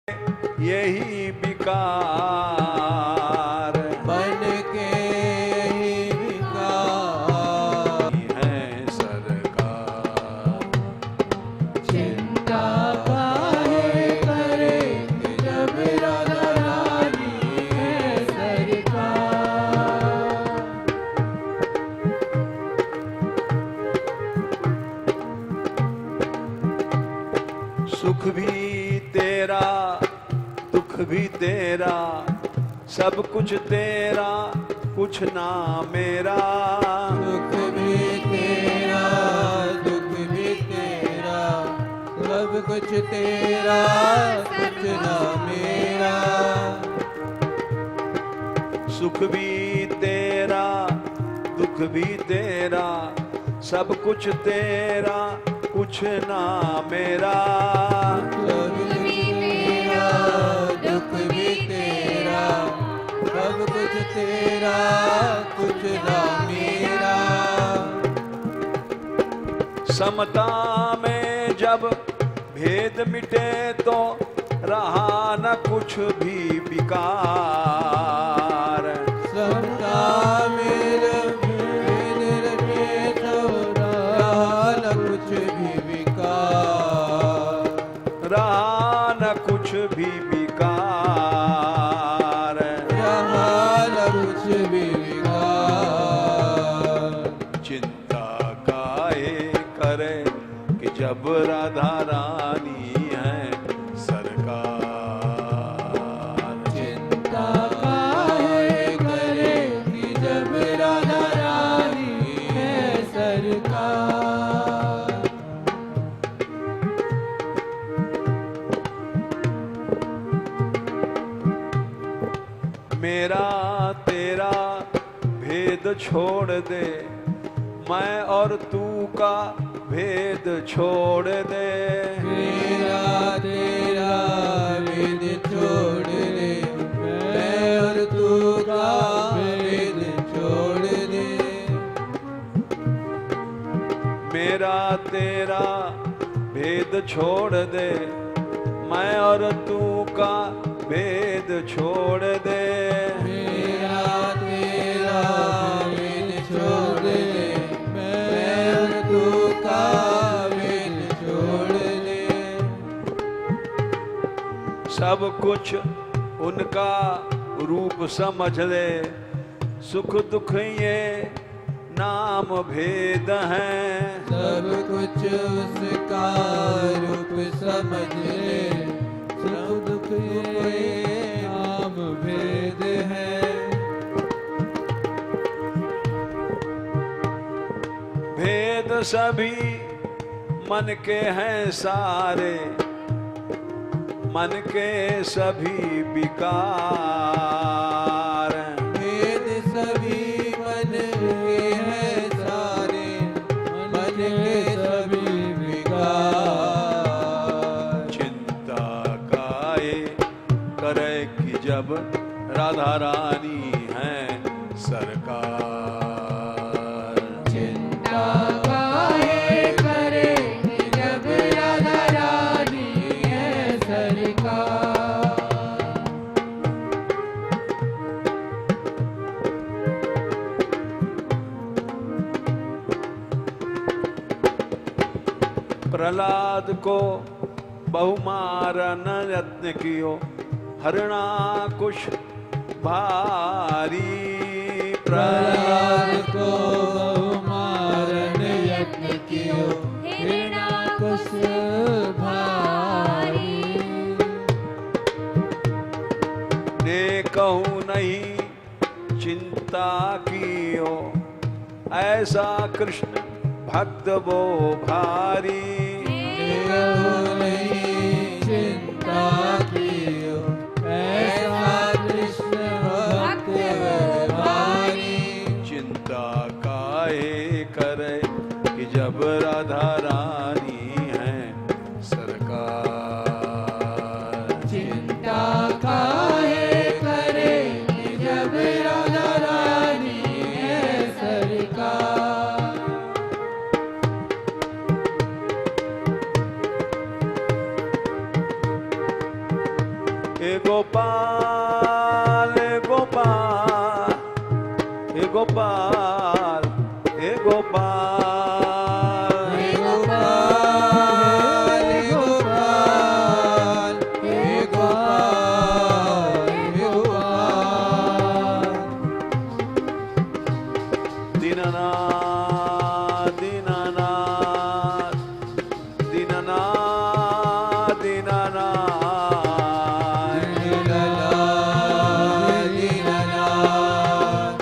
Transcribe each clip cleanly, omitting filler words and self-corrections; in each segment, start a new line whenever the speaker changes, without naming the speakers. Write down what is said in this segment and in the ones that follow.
यही विकार,
बन के ही विकार
है सरकार।
चिंता काहे करे कि जब राधा रानी है सरकार।
सुख भी तेरा दुख भी तेरा, सब कुछ तेरा कुछ ना मेरा।
सुख भी तेरा दुख भी तेरा, सब कुछ तेरा कुछ ना मेरा।
सुख भी तेरा दुख भी तेरा, सब कुछ तेरा कुछ ना मेरा।
सुख भी तेरा दुख भी तेरा, सब कुछ तेरा कुछ ना मेरा।
समता में जब भेद मिटे तो रहा न कुछ भी विकार।
समता में जब भेद रचे तो रहा न कुछ भी विकार।
रहा न कुछ भी विकार।
रहा न कुछ भी विकार।
चिंता काहे करे कि जब राधा रानी है सरकार।
चिंता काहे करे कि जब राधा रानी है सरकार।
मेरा तेरा भेद छोड़ दे, मैं और तू का भेद छोड़ दे।
मेरा तेरा भेद छोड़ दे, मैं और तू का भेद छोड़ दे।
मेरा तेरा भेद छोड़ दे, मैं और तू का भेद छोड़ दे।
मेरा तेरा भेद छोड़ दे, मैं और तू का भेद छोड़ दे।
सब कुछ उनका रूप समझ ले, सुख दुख ये नाम भेद हैं।
सब कुछ उसका रूप समझ ले, सब दुख ये नाम भेद है।
भेद सभी मन के हैं सारे, मन के सभी विकार।
भेद सभी मन के हैं सारे, मन के सभी विकार।
चिंता काहे करे कि जब राधा रानी है सरकार।
चिंता काहे करे कि जब राधा रानी है सरकार।
प्रहलाद को बहुमारन यत्न कियो, हरणाकुश भारी।
प्रहलाद को मारन यत्न कियो, हिरणाकुश भारी।
ने कहूँ नहीं चिंता कियो, ऐसा कृष्ण भक्त वो भारी।
कहूँ नहीं चिंता कियो, ऐसा कृष्ण भक्त भारी।
चिंता काहे करे कि जब राधा रानी है सरकार।
चिंता काहे करे कि जब राधा रानी है सरकार।
हे गोपाल हे गोपाल हे गोपाल हे गोपाल
हे गोपाल हे गोपाल हे गोपाल हे गोपाल
दीननाथ दीननाथ दीननाथ दीननाथ
दीननाथ दीननाथ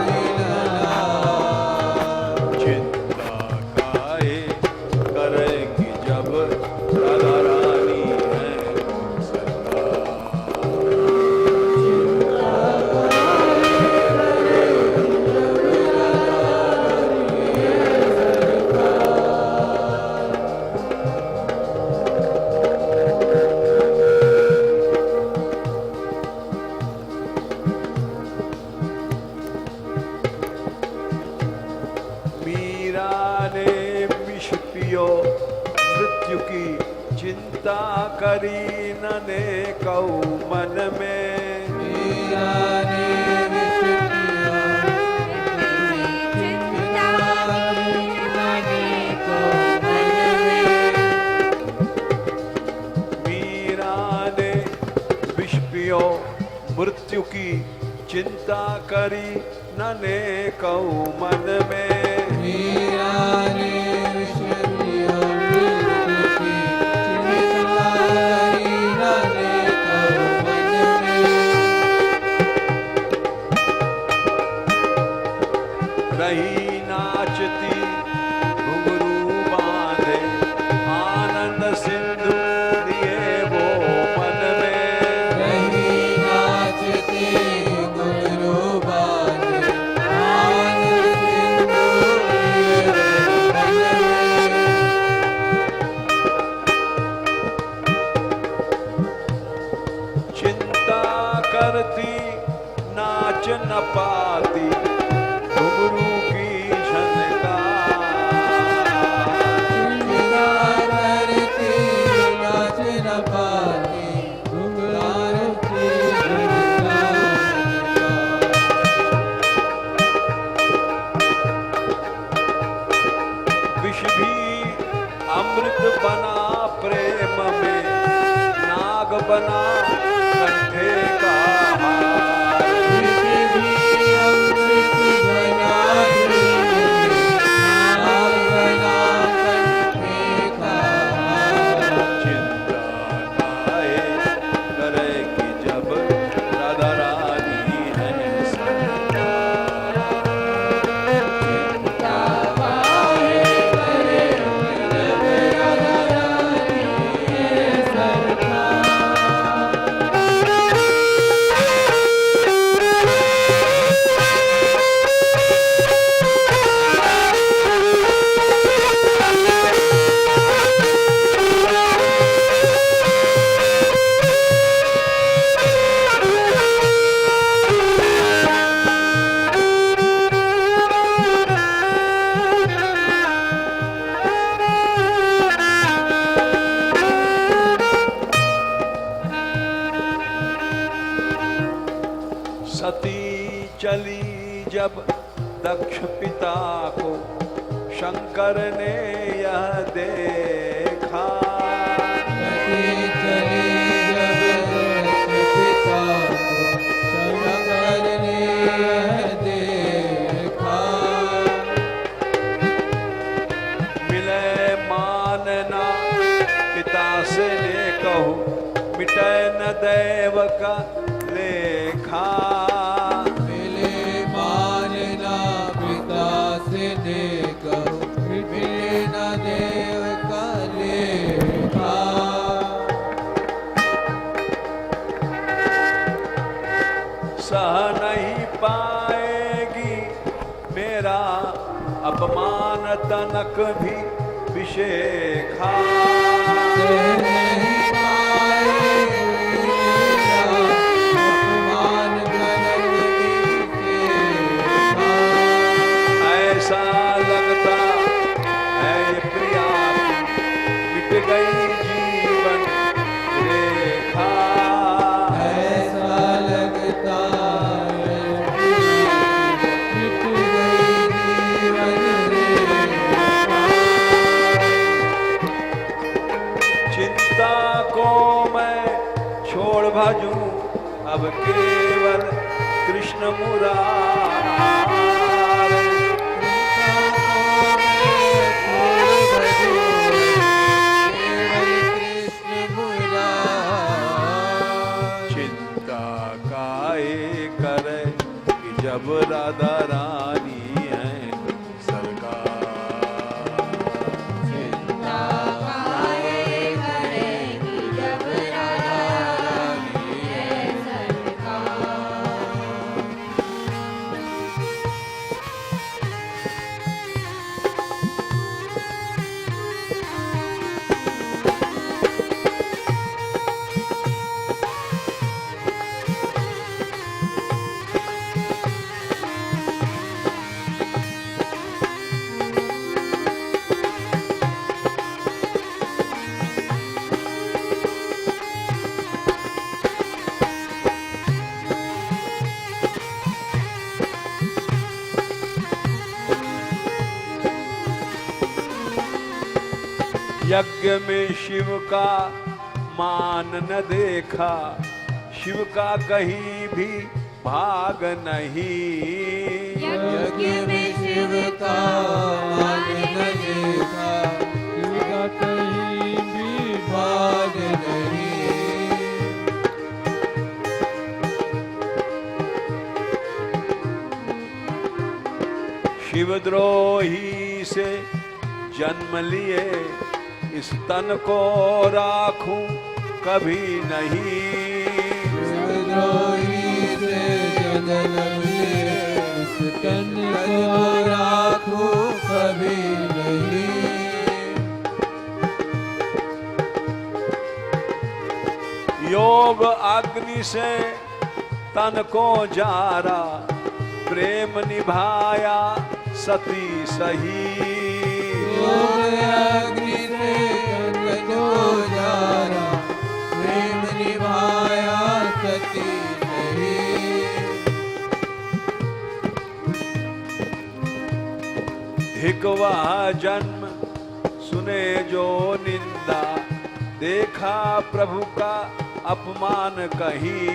दीननाथ
चिंता काहे करेगी जब राधा रानी है मीरा ने विष पियो मृत्यु की चिंता करी नने कऊ मन में
मीरा ने विष पिया चिंता करने को मन में
मीरा ने विष पियो मृत्यु की चिंता करी नने कऊ मन में
मीरा ने विष पिया मृत्यु की चिंता करने को मन में
रही नाचती घुंघरू बांधे आनंद सिंधु लिए वो मन में
रही नाचते घुंघरू बांधे आनंद सिंधु लिए मन में
चिंता करती नाच न पाती घुंघरू की झनकार
चिंता करती नाच न पाती घुंघराती
विष भी अमृत बना प्रेम में नाग बना कंठे का हार
अमृत बना नाग बना कंठे का हार।
चिंता काहे करेगी जब राधा रानी है सरकार
चिंता काहे करे जब राधा रानी है सरकार।
सती चली जब दक्ष पिता को शंकर ने यह देखा
सती चली जब पिता को शंकर ने देखा।
मिले मानना पिता से ने कहो मिटे न देव का लेखा
मिले मानना पिता से देखो मिले न देव का लेखा।
सह नहीं पाएगी मेरा अपमान तनक भी विशेखा
नहीं पाए मेरा अपमान जनक की देखा।
ऐसा लगता है प्रिया मिट गई जीवन कृष्णा को मैं छोड़ भजूं अब केवल कृष्ण मुरारे। चिंता काहे करे कि जब राधा रानी है सरकार।
चिंता काहे करे कि जब राधा रानी है सरकार।
यज्ञ में शिव का मान न देखा, शिव का कहीं भी भाग नहीं।
यज्ञ में शिव का मान न देखा, शिव का कहीं भी भाग नहीं।
शिवद्रोही से जन्म लिए, इस तन को राखूं कभी नहीं।
शिवद्रोही से जन्म लिए, इस तन को राखूं कभी नहीं।
योग अग्नि से तन को जारा, प्रेम निभाया सती सही।
योग अग्नि से तन को जारा, प्रेम निभाया सती सही।
धिक वह जन्म सुने जो निंदा, देखा प्रभु का अपमान कहीं।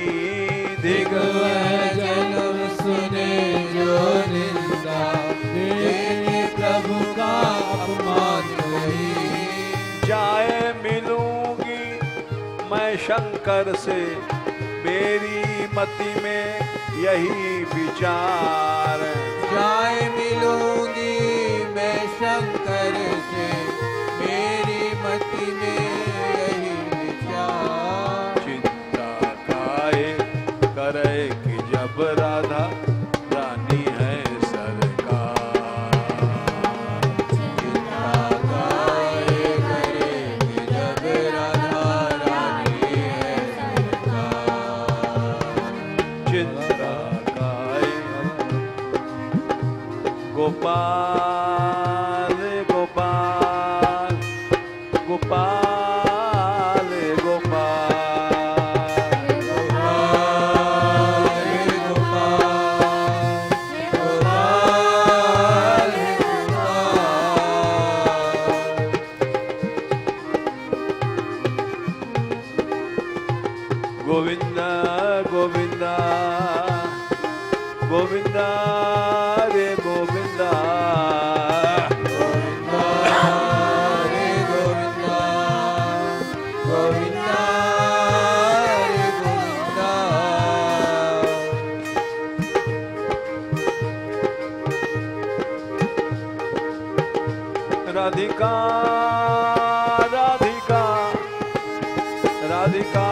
धिक वह जन्म सुने जो निंदा, देखे प्रभु का अपमान कहीं।
जाए मिलूंगी मैं शंकर से, मेरी मति में यही विचार।
जाए मिलूंगी मैं शंकर से, मेरी मति में यही विचार।
चिंता काहे करे कि जब राधा रानी है सरकार।
चिंता काहे करे कि जब राधा रानी है सरकार।
चिंता काहे गोपाल गोपाल गोपाल गोपाल। गोविंदा गोविंदा गोविंदा रे गोविंदा।
गोविंदा रे गोविंदा, गोविंदा रे गोविंदा।
राधिका राधिका राधिका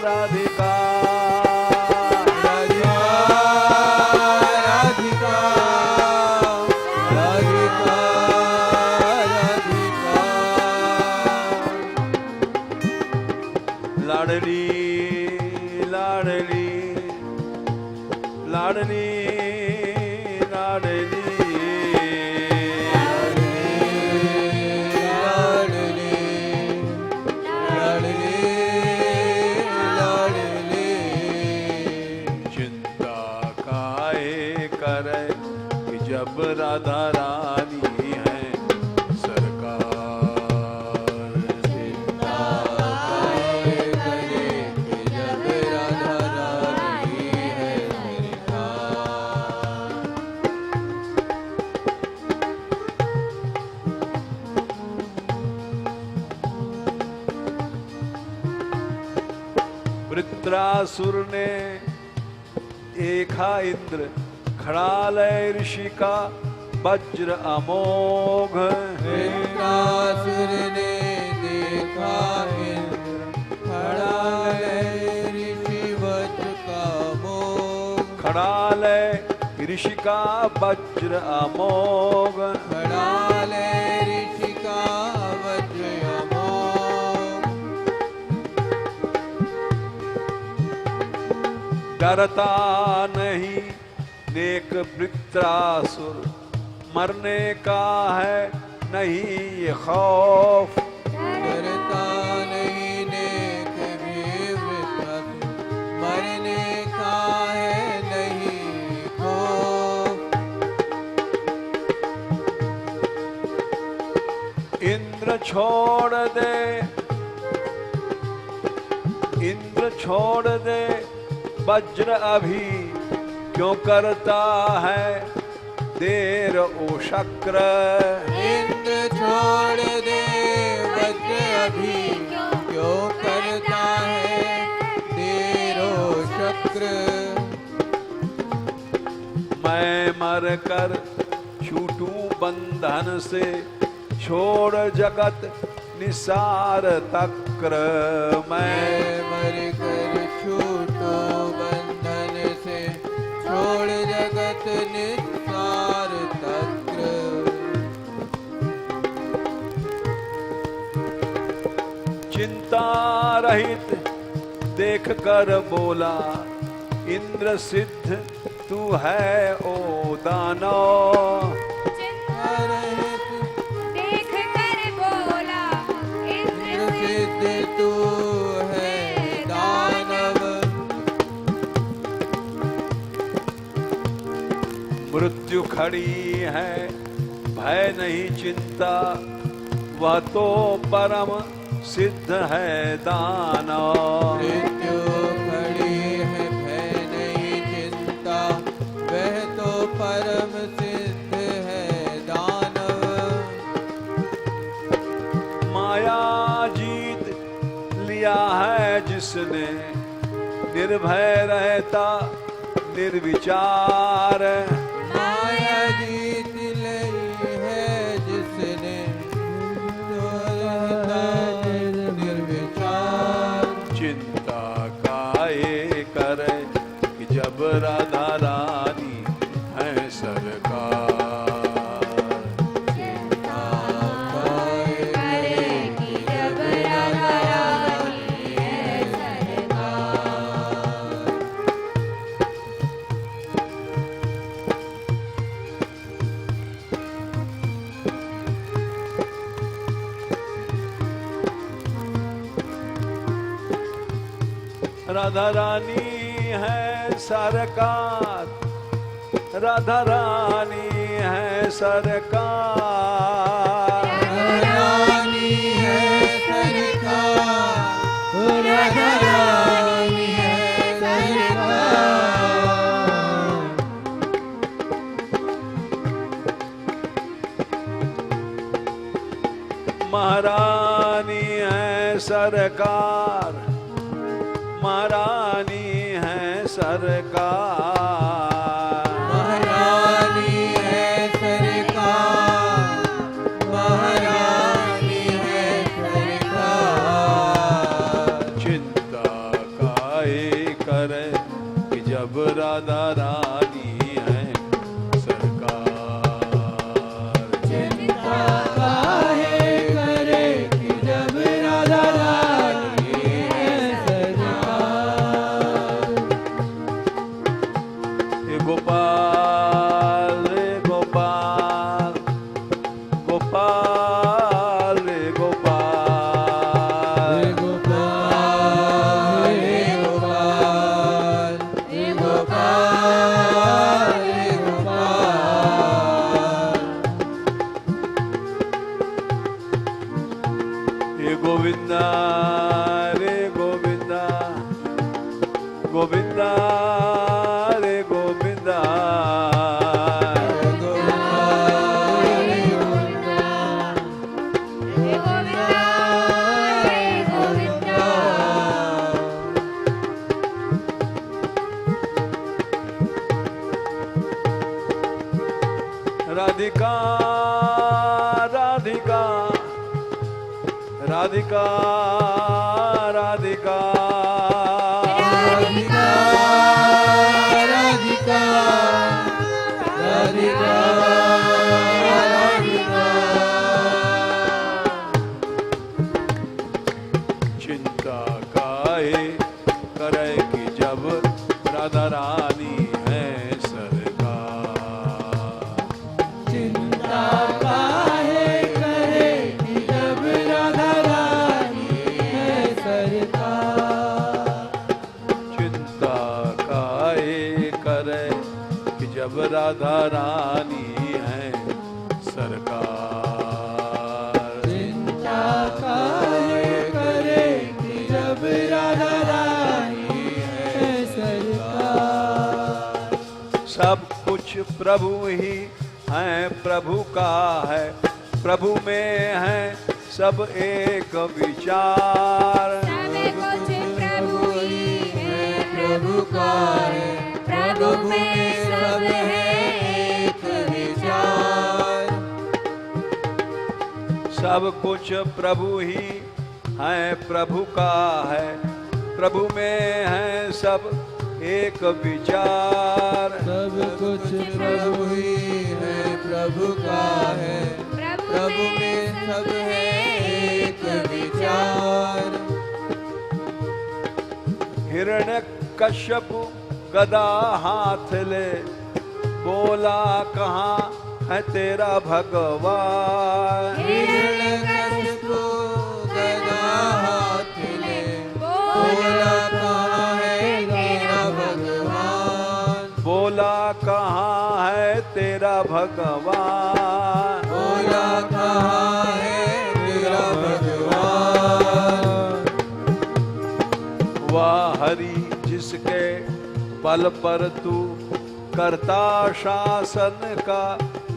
राधिका
राधिका राधिका राधिका।
लाडली लाडली लाडली लाडली। चिंता काहे करे कि जब राधा रानी है सरकार। वृत्रासुर ने देखा इंद्र, खड़ालय ऋषि का वज्र अमोघ।
वृत्रासुर ने देखा इंद्र, खड़ालय ऋषि वज्र का अमोघ।
खड़ालय ऋषि का वज्र अमोघ।
खड़ालय ऋषि का वज्र अमोघ।
डरता नहीं नेक वृत्रासुर, मरने का है नहीं ये खौफ।
डरता नहीं नेक भी वृत्रासुर, मरने का है नहीं खौफ।
इंद्र छोड़ दे, इंद्र छोड़ दे वज्र अभी, क्यों करता है देर ओ शक्र।
इंद्र छोड़ दे वज्र अभी, क्यों करता है देर ओ शक्र।
मैं मर कर छूटूं बंधन से, छोड़ जगत निसार तक्र।
मैं मर कर छूटो बंधन से, छोड़ जगत निसार तक्र।
चिंता रहित देख कर बोला, इंद्र सिद्ध तू है ओ दानव।
देख कर बोला, इंद्र
सिद्ध तू है दानव।
मृत्यु खड़ी है भय नहीं चिंता, वह तो परम सिद्ध है दानव।
मृत्यु खड़ी है भय नहीं चिंता, वह तो परम सिद्ध है दानव।
माया जीत लिया है जिसने, निर्भय रहता निर्विचार।
माया जीत ली है जिसने, रहता निर्विचार।
चिंता काहे करे कि जब राधा रानी है सरकार।
चिंता काहे करे कि जब राधा रानी है सरकार।
राधा रानी है सरकार, राधा रानी है सरकार।
रानी है सरकार, राधा रानी है सरकार।
महारानी है सरकार, महारानी है सरकार।
महारानी है सरकार, महारानी है सरकार।
चिंता काहे करे कि जब राधा रानी है सरकार।
चिंता काहे करे कि जब राधा रानी है सरकार।
हे गोपाल रे गोपाल, गोपाल रे गोपाल।
हे गोपाल, हे गोपाल, हे गोपाल, हे गोपाल।
हे गोविंदा रे गोविंदा, गोविंदा रे गोविंदा।
हे गोविंदा, हे गोविंदा।
राधिका राधिका
राधिका राधिका राधिका राधिका
चिंता काहे करे कि जब राधा रानी है सरकार।
चिंता काहे करे कि जब राधा रानी है सरकार।
चिंता काहे करे कि जब राधा रानी है सरकार।
चिंता काहे करे कि जब राधा रानी है सरकार।
सब कुछ प्रभु ही है, प्रभु का है, प्रभु में है सब एक विचार।
सब कुछ प्रभु ही है,
प्रभु का है,
प्रभु में सब है एक
विचार।
सब कुछ प्रभु ही है, प्रभु का है, प्रभु में है सब एक विचार।
सब कुछ प्रभु ही है, प्रभु का है, प्रभु में सब है एक विचार।
हिरण्यकश्यप गदा हाथ ले, बोला कहाँ है तेरा भगवान।
हिरण्यकशिपु गदा हाथ ले, बोला कहाँ है तेरा भगवान।
बोला कहाँ है तेरा भगवान।
बोला कहाँ है तेरा भगवान।
वह हरि जिसके बल पर तू करता शासन का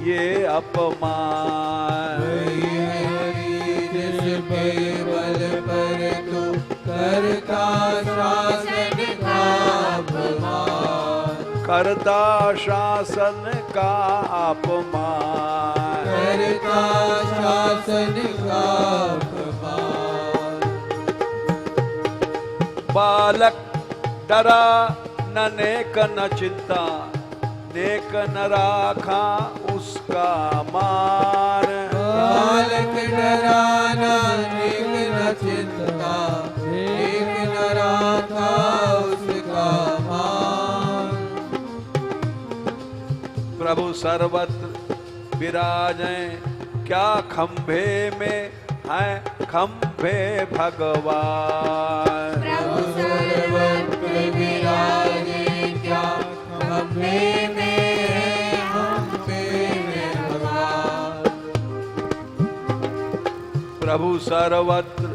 ये अपमान।
वही हरि जिस पे बल पर तू करता शासन का अपमान।
करता शासन का अपमान।
करता शासन का अपमान।
बालक डरा न नेक न चिंता, नेक न राखा उसका मान।
बालक डराना नेक न चिंता, नेक न राखा उसका मान।
प्रभु सर्वत्र विराजें, क्या खंभे में है खंभे भगवान।
प्रभु
सर्वत्र विराजे, क्या खंभे में है खंभे में भगवान।
प्रभु सर्वत्र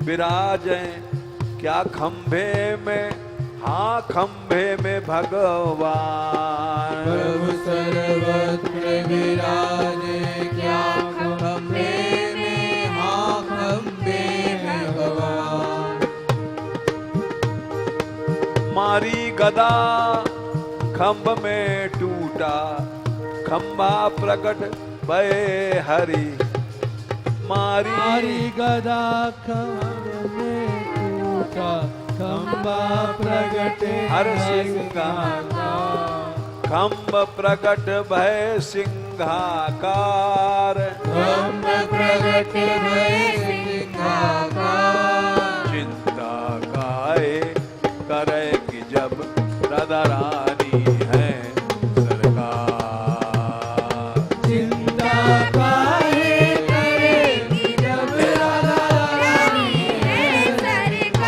विराजें, क्या खंभे में, हाँ खंभे में भगवान।
प्रभु सर्वत्र विराजे, क्या खंभे में, हाँ खंभे में भगवान।
मारी गदा खंभ में टूटा, खंभा प्रकट भय हरि।
मारी गदा खंभ में टूटा, खंभा प्रगट
हर खंभ प्रकट भय सिंहाकार।
खंभ प्रगट भय सिंहाकार।
चिंता काहे करे कि जब राधा रानी है सरकार।
चिंता काहे करे कि जब राधा रानी है सरकार।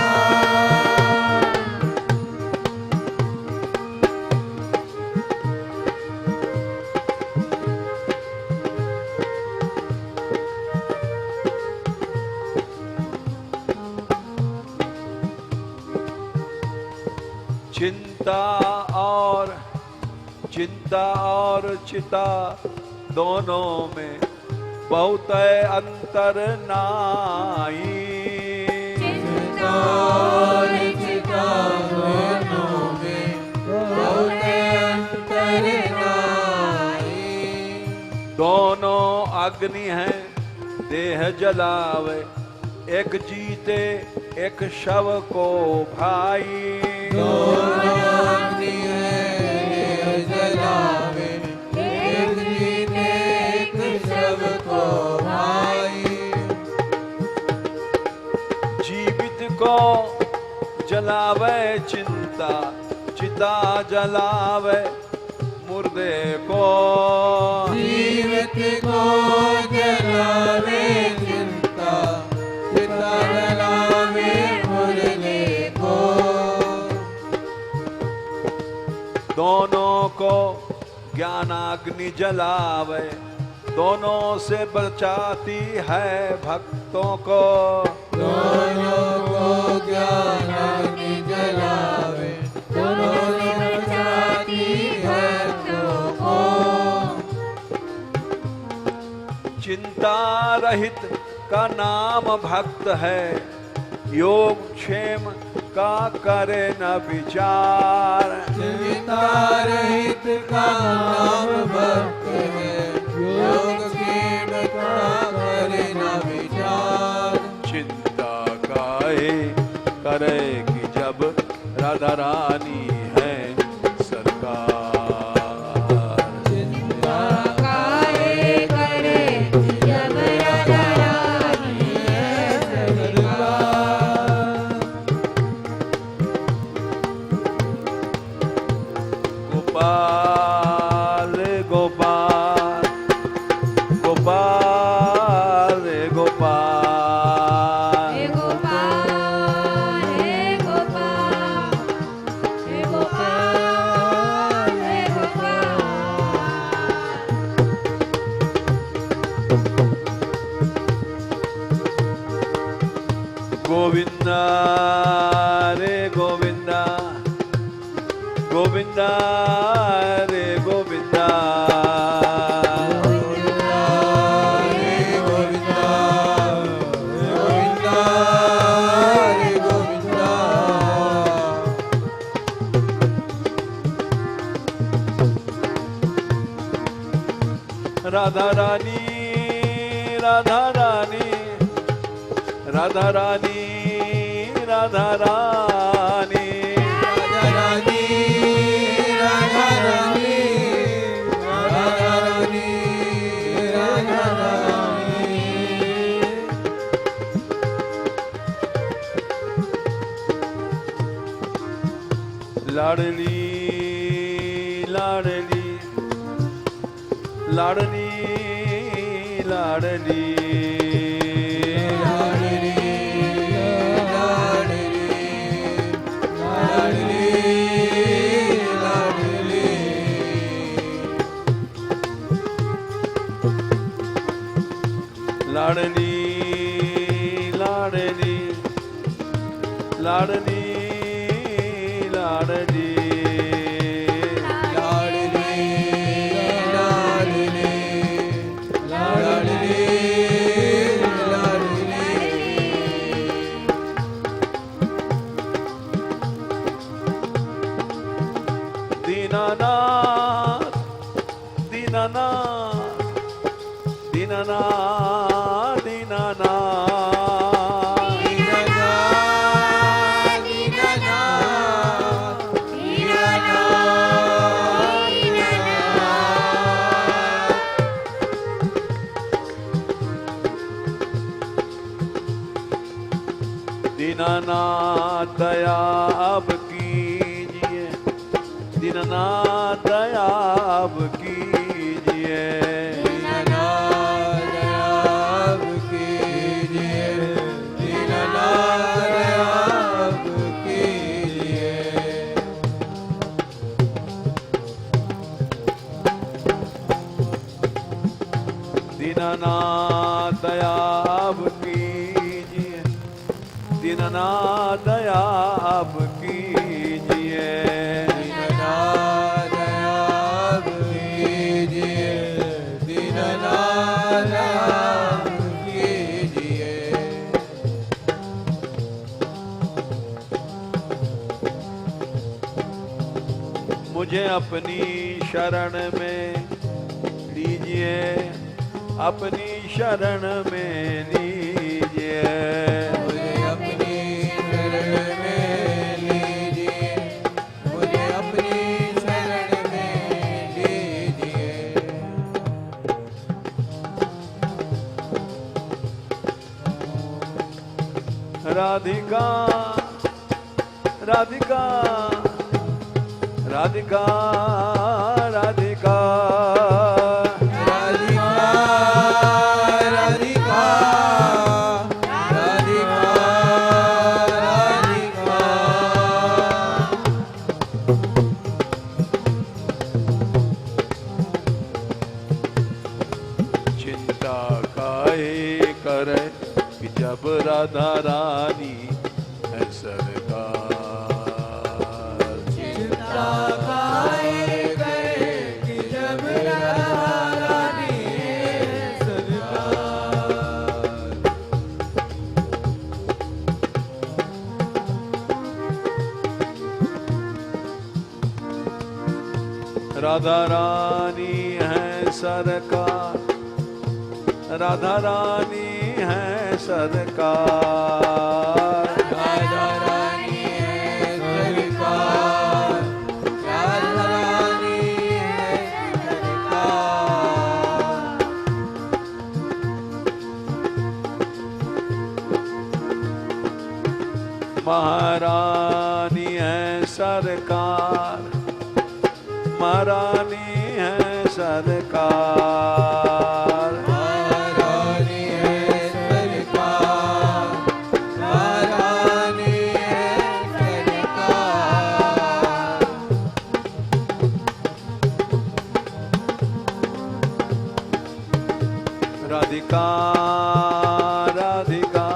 चिंता और चिता दोनों में बहुत अंतर नाई।
चिंता और चिता दोनों में बहुत अंतर नाई।
दोनों अग्नि हैं देह जलावे, एक जीते एक शव को भाई,
दोनों अग्नि है जलावे, एक जीते एक शव को भाई।
जीवित को जलावे चिंता, चिता जलावे मुर्दे को,
जीवित को जलावे चिंता, चिता जलावे मुर्दे को।
दोनों को ज्ञानाग्नि जलावे, दोनों से बचाती है भक्तों को,
दोनों को ज्ञानाग्नि जलावे, दोनों से बचाती है भक्तों को।
चिंता रहित का नाम भक्त है, योग क्षेम का करे न विचार,
चिंता रहित का नाम भक्त है, योग क्षेम का करे न विचार।
चिंता काहे करेगी जब राधा रानी है सरकार,
चिंता
काहे करे जब राधा रानी है सरकार।
गोपाल गोपाल गोपाल गोपाल,
हे गोपाल हे गोपाल हे गोपाल हे गोपाल।
गोविंदा रे गोविंदा, गोविंदा रे गोविंदा, राधा रानी राधा रानी राधा रानी राधा रानी,
राधा रानी राधा रानी राधा रानी राधा रानी।
लाडली लाडली लाडली लाडली, लाडली लाडली लाडली लाडली, दीनानाथ दीनानाथ दीनानाथ दीनानाथ, दीनानाथ दया अब कीजिए, दीनानाथ दया अब कीजिए,
दीनानाथ दया अब कीजिए, दीनानाथ दया अब कीजिए।
दीनानाथ दया अब कीजिए, दीनानाथ दया अब कीजिए,
दीनानाथ दया अब कीजिए, दीनानाथ दया अब कीजिए।
मुझे अपनी शरण में लीजिए, अपनी शरण में लीजिए,
मुझे अपनी शरण में लीजिए, मुझे अपनी शरण में लीजिए।
राधिका राधिका राधिका राधिका
राधिका राधिका राधिका
चिंता काहे करे कि जब राधा रानी है सरकार।
चिंता काहे करे कि जब राधा रानी है सरकार।
राधा रानी है सरकार, राधा रानी है सरकार।
राधा रानी है सरकार, राधा रानी है सरकार।
महारानी है सरकार, महारानी है सरकार।
महारानी है सरकार, महारानी है सरकार।
राधिका राधिका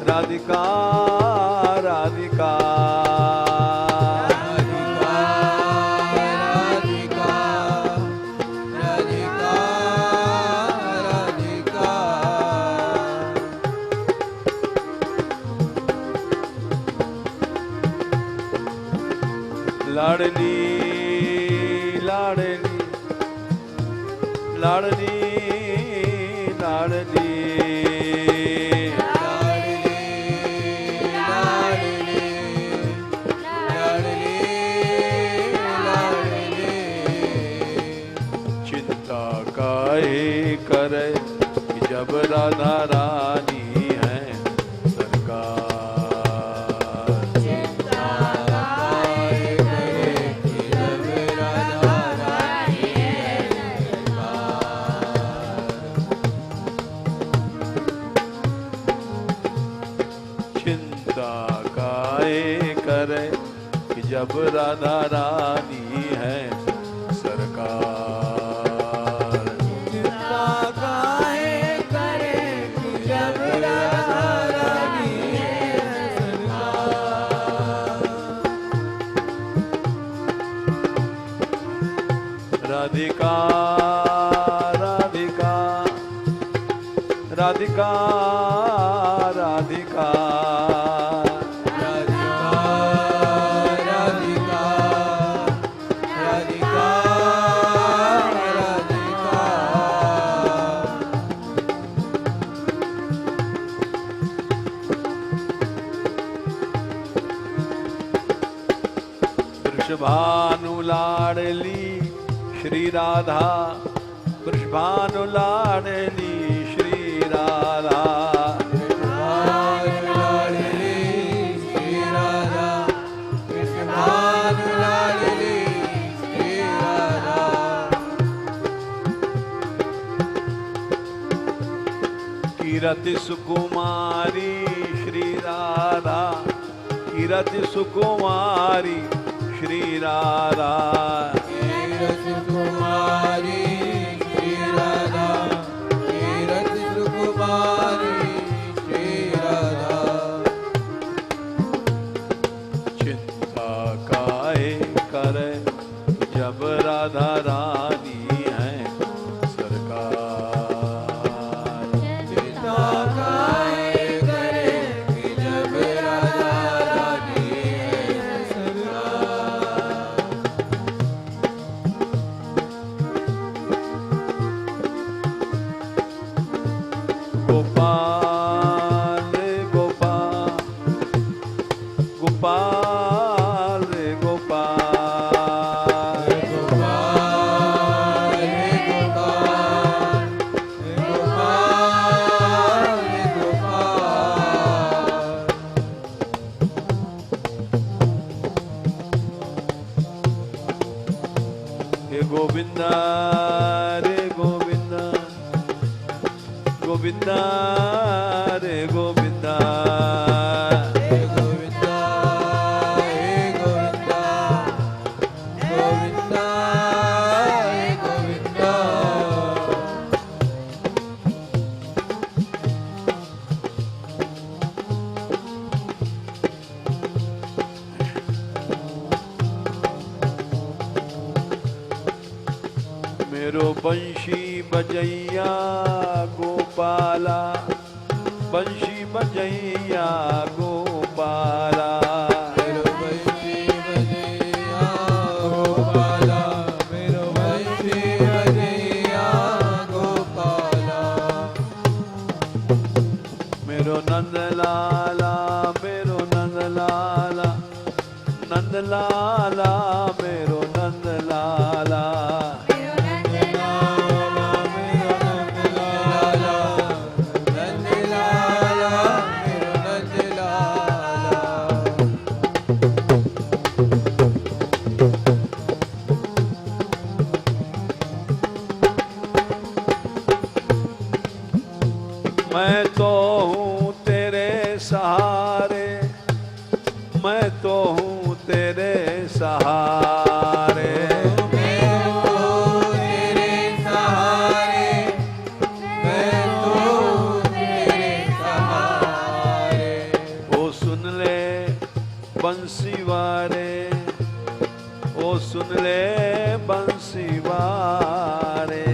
राधिका राधिका
राधिका राधिका राधिका
लाडली लाडली लाडली लाडली चिंता काहे करे कि जब राधा रानी है सरकार।
चिंता काहे करे कि जब राधा रानी है सरकार।
चिंता काहे करे कि जब राधा रानी है सरकार।
चिंता काहे करे कि जब राधा रानी है सरकार।
राधिका राधिका राधिका राधिका
राधिका राधिका राधिका
वृषभानु लाडली श्री राधा, वृषभानु लाडली श्री राधा।
लाडली श्री राधा, कृष्ण लाडली श्री राधा।
कीरति सुकुमारी श्री राधा, कीरति सुकुमारी श्री राधा।
कीरति कुमारी श्री राधा, कीरति सुकुमारी श्री राधा।
चिंता काहे करे जब राधा रानी है सरकार।
चिंता काहे करे कि जब राधा रानी है सरकार।
गोविंदा रे गोविंदा, गोविंदा रे गोविंदा,
हे गोविंदा, हे गोविंदा, गोविंदा, हे गोविंदा।
मेरो बंशी बजैया गोपाला, बंशी बजैया गोपाला,
मेरो बंशी बजैया गोपाला, मेरो बंशी बजैया गोपाला।
मेरो नंद लाला, मेरो नंद लाला, नंद लाला, मेरो नंद लाला, मैं तो हूँ तेरे सहारे, मैं तो हूँ तेरे सहारे,
मैं तो तेरे सहारे, मैं तो तेरे सहारे।
ओ सुन ले बंसी वारे, ओ सुन ले बंसी वारे,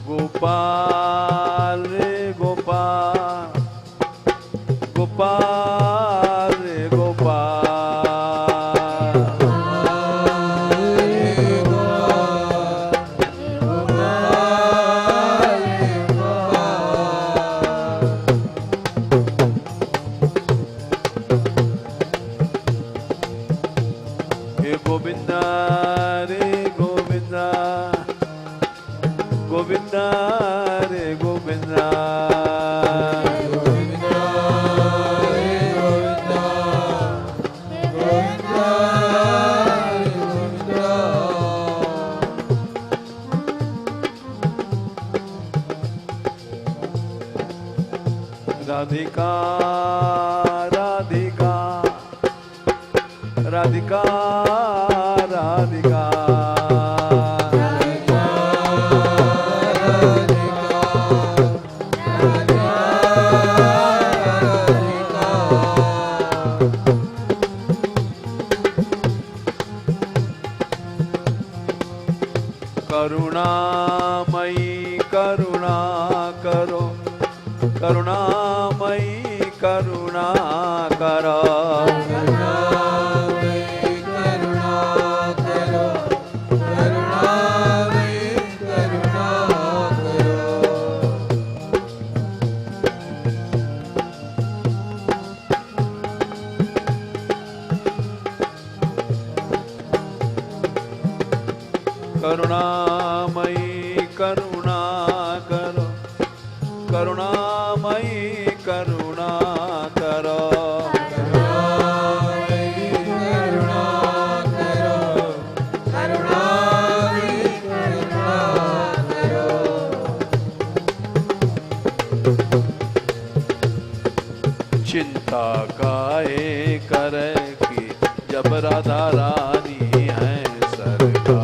गोपाल रे गोपाल, गोपाल रे गोपाल, हे गोविंदा रे गोविंदा, गोविंदा रे गोविंदा,
गोविंदा, हे गोविंदा, गोविंदा, हे गोविंदा।
राधिका राधिका, राधिका राधिका, करुणामयी करुणा करो, करुणामयी करुणा करो,
करुणामयी करुणा करो, करुणामयी करुणा करो।
करुणामयी करुणा करो, करुणामयी करुणा करो,
करुणामयी करुणा करो, करुणामयी करुणा करो।
चिंता काहे करे कि जब राधा रानी है सरकार,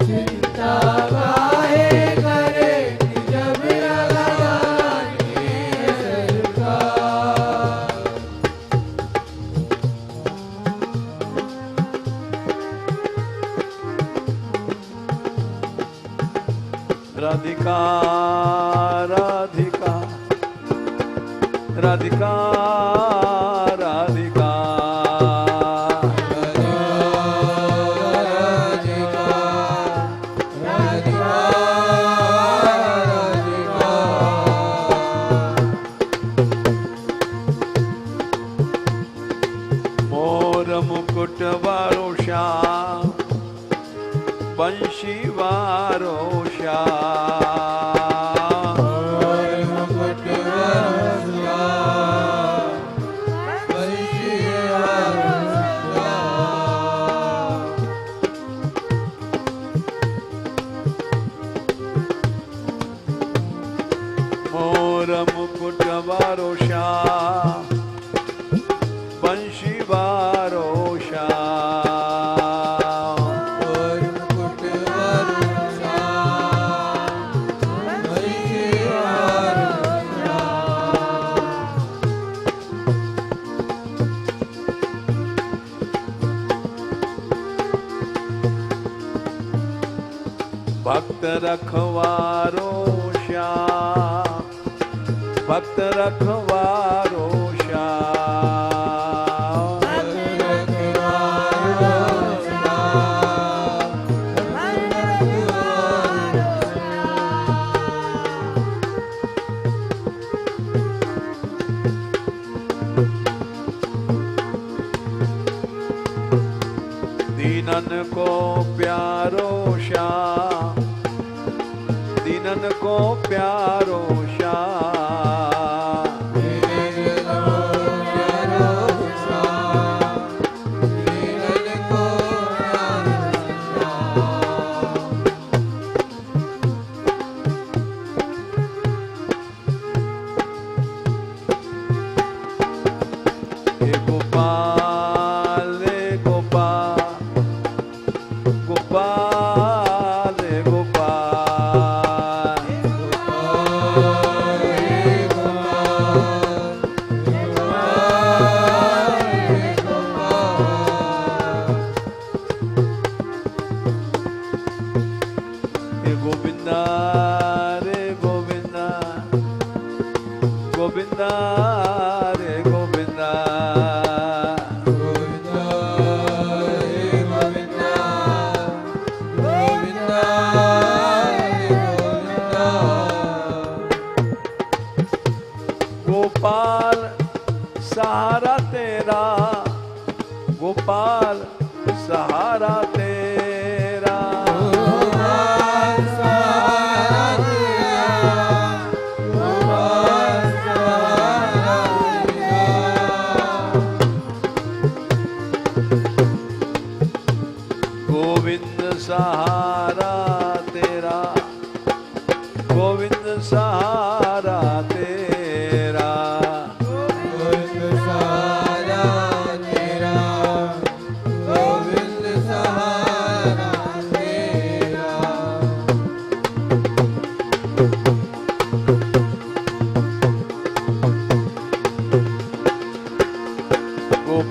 चिंता काहे करे कि जब राधा रानी है सरकार।
राधिका राधिका, राधिका वारो श्याम
और मुकुट वारो श्याम बंशी वारो श्याम
मोर मुकुट वारो श्याम बंशी वारो श्याम
और मुकुट वारो श्याम बंशी वारो
भक्त रखवारो श्याम भक्त रखवारो श्याम दीनन को प्यारो श्याम दीनन को प्यारो श्याम हे गोपाल रे गोपाल गोपाल रे गोपाल हे गोविंदा रे गोविंदा गोविंदा रे गोविंदा गोपाल सहारा तेरा गोपाल सहारा तेरा गोविंद सहारा तेरा गोविंद सहारा तेरा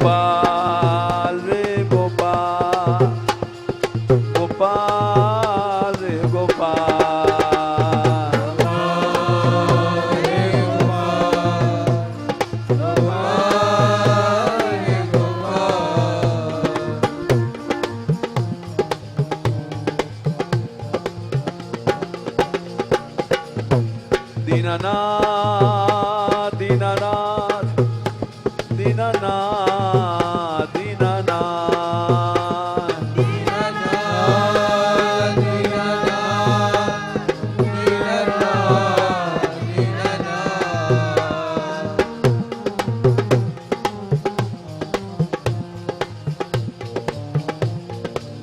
गोपाल रे गोपाल गोपाल रे गोपाल दीननाथ दीननाथ दीननाथ दीननाथ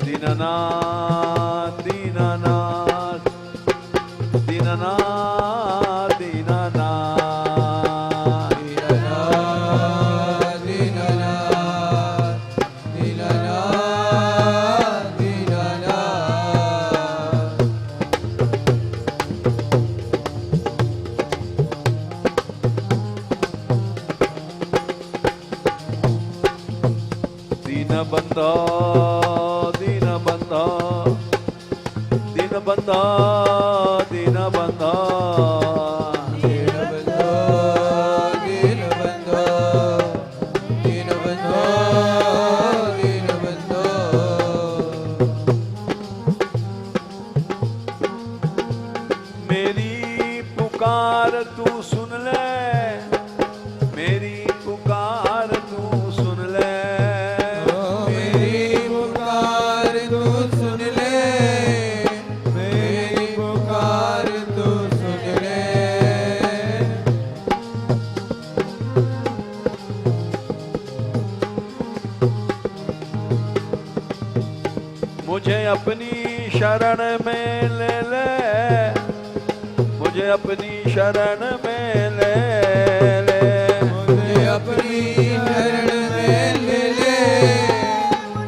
दीननाथ दीननाथ दीननाथ दीनबंधो दीनबंधो दीनबंधो दीनबंधो मेरी पुकार तू सुन ले मेरी पुकार तू सुन ले
मेरी पुकार तू सुन ले
ले, मुझे अपनी शरण में ले ले,
मुझे अपनी शरण में ले ले,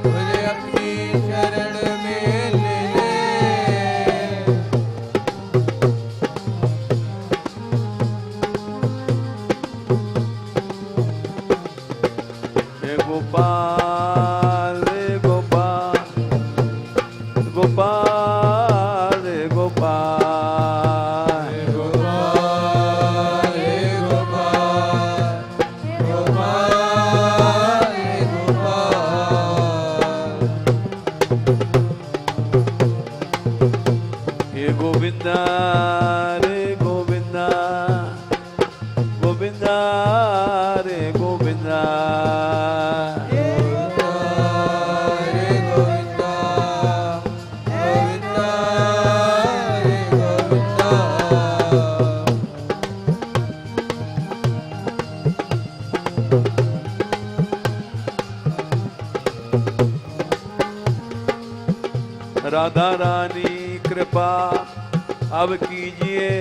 मुझे अपनी शरण में ले ले।
हे गोपाल हे गोपाल, गोपाल हे गोपाल, गोविंदा रे गोविंदा, गोविंदा रे गोविंदा,
रे गोविंदा, गोविंदा रे गोविंदा।
राधा रानी कृपा अब कीजिए,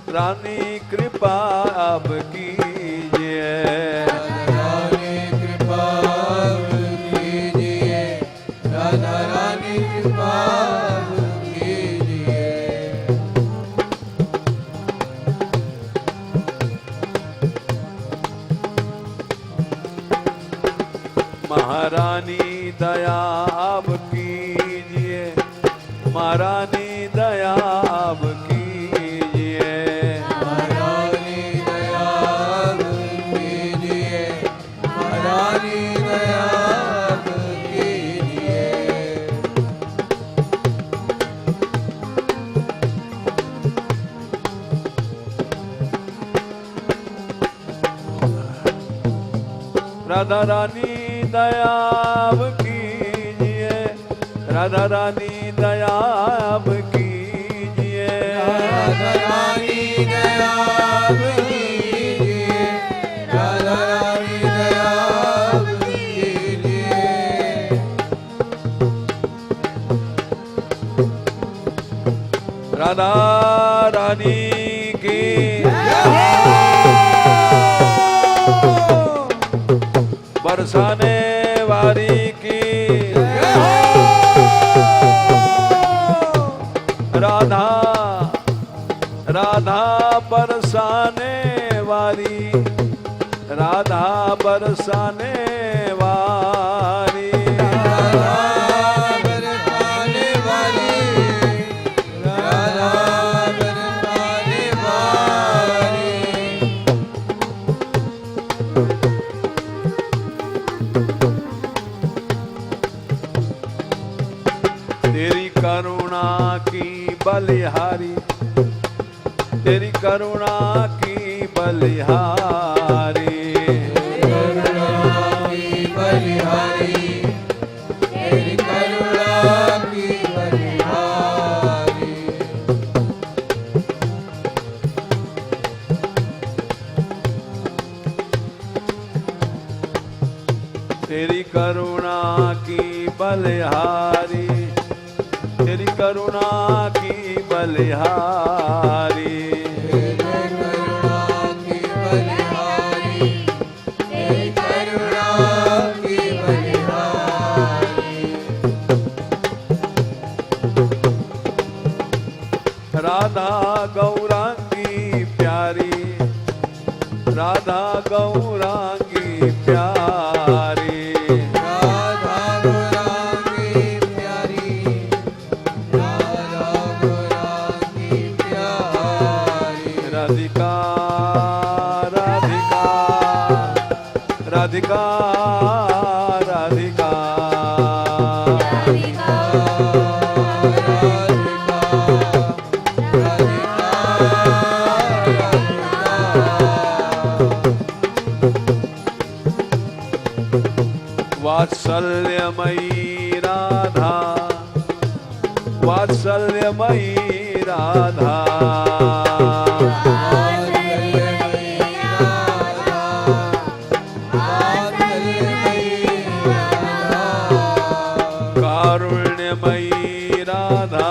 रानी कृपा अब कीजिए,
रानी कृपा कीजिए, राधा रानी कृपा कीजिए।
महारानी दया अब कीजिए, महारानी दया अब कीजिए,
महारानी दया कीजिए, महारानी दया कीजिए।
राधा रानी दया अब कीजिए, राधा रानी दया अब कीजिए,
राधा रानी दया कीजिए, राधा रानी दया कीजिए।
राधा रानी की बरसाने वाली की, राधा राधा बरसाने वाली, राधा बरसाने वाली,
राधा बरसाने वाली, राधा बरसाने वाली।
तेरी करुणा की बलिहारी, तेरी करुणा की बलिहारी,
करुणा की बलिहारी, तेरी करुणा की बलिहारी।
तेरी करुणा की बलिहारी, तेरी करुणा की बलिहारी,
करुणा की बलिहारी, तेरी करुणा की बलिहारी।
राधा गौरांगी प्यारी, राधा गौरांगी प्यारी,
राधा गौरांगी प्यारी, राधा गौरांगी प्यारी।
राधिका राधिका राधिका राधिका, वात्सल्यमयी राधा, वात्सल्यमयी राधा, कारुण्यमयी राधा,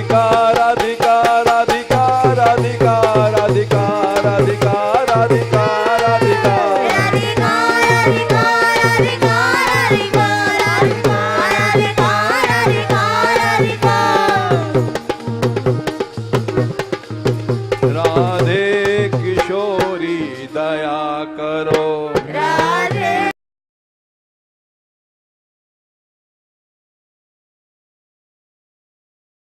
अधिकार अधिकार अधिकार अधिकार अधिकार अधिकार अधिकार अधिकार राधे किशोरी दया करो।